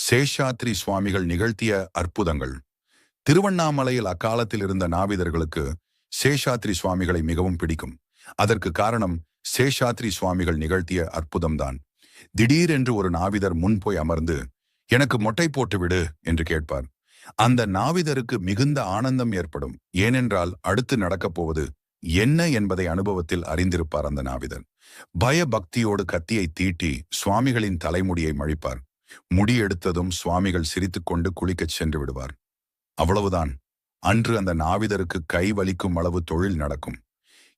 சேஷாத்ரி சுவாமிகள் நிகழ்த்திய அற்புதங்கள். திருவண்ணாமலையில் அக்காலத்தில் இருந்த நாவிதர்களுக்கு சேஷாத்ரி சுவாமிகளை மிகவும் பிடிக்கும். அதற்கு காரணம் சேஷாத்ரி சுவாமிகள் நிகழ்த்திய அற்புதம்தான். திடீரென்று ஒரு நாவிதர் முன் போய் அமர்ந்து, எனக்கு மொட்டை போட்டு விடு என்று கேட்பார். அந்த நாவிதருக்கு மிகுந்த ஆனந்தம் ஏற்படும். ஏனென்றால் அடுத்து நடக்கப் போவது என்ன என்பதை அனுபவத்தில் அறிந்திருப்பார் அந்த நாவிதர். பய பக்தியோடு கத்தியை தீட்டி சுவாமிகளின் தலைமுடியை மழிப்பார். முடி எடுத்ததும் சுவாமிகள் சிரித்துக்கொண்டு குளிக்கச் சென்று விடுவார். அவ்வளவுதான். அன்று அந்த நாவிதருக்கு கை வலிக்கும் அளவு தொழில் நடக்கும்.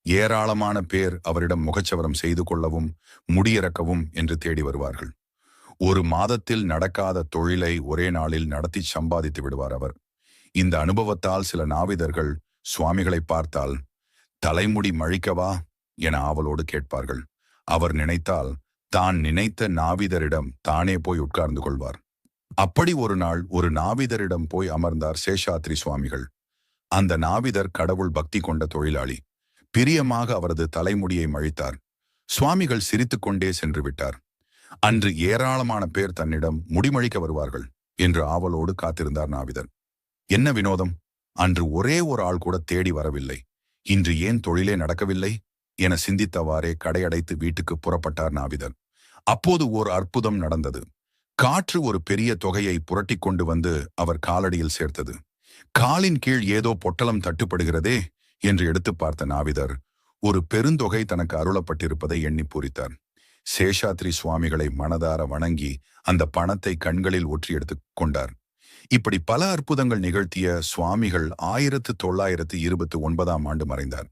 ஏராளமான பேர் அவரிடம் முகச்சவரம் செய்து கொள்ளவும் முடியிறக்கவும் என்று தேடி வருவார்கள். ஒரு மாதத்தில் நடக்காத தொழிலை ஒரே நாளில் நடத்தி சம்பாதித்து விடுவார் அவர். இந்த அனுபவத்தால் சில நாவிதர்கள் சுவாமிகளை பார்த்தால், தலைமுடி மழிக்கவா என ஆவலோடு கேட்பார்கள். அவர் நினைத்தால் தான் நினைத்த நாவிதரிடம் தானே போய் உட்கார்ந்து கொள்வார். அப்படி ஒரு நாள் ஒரு நாவிதரிடம் போய் அமர்ந்தார் சேஷாத்ரி சுவாமிகள். அந்த நாவிதர் கடவுள் பக்தி கொண்ட தொழிலாளி. பிரியமாக அவரது தலைமுடியை மழித்தார். சுவாமிகள் சிரித்துக்கொண்டே சென்று விட்டார். அன்று ஏராளமான பேர் தன்னிடம் முடிமழிக்க வருவார்கள் என்று ஆவலோடு காத்திருந்தார் நாவிதர். என்ன வினோதம்! அன்று ஒரே ஒரு ஆள் கூட தேடி வரவில்லை. இன்று ஏன் தொழிலே நடக்கவில்லை என சிந்தித்தவாறே கடையடைத்து வீட்டுக்கு புறப்பட்டார் நாவிதர். அப்போது ஓர் அற்புதம் நடந்தது. காற்று ஒரு பெரிய தொகையை புரட்டி கொண்டு வந்து அவர் காலடியில் சேர்த்தது. காலின் கீழ் ஏதோ பொட்டலம் தட்டுப்படுகிறதே என்று எடுத்து பார்த்த நாவிதர் ஒரு பெருந்தொகை தனக்கு அருளப்பட்டிருப்பதை எண்ணி பூரித்தார். சேஷாத்ரி சுவாமிகளை மனதார வணங்கி அந்த பணத்தை கண்களில் ஒற்றி எடுத்துக் கொண்டார். இப்படி பல அற்புதங்கள் நிகழ்த்திய சுவாமிகள் 1929 ஆண்டு மறைந்தார்.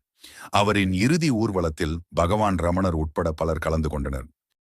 அவரின் இறுதி ஊர்வலத்தில் பகவான் ரமணர் உட்பட பலர் கலந்து கொண்டனர்.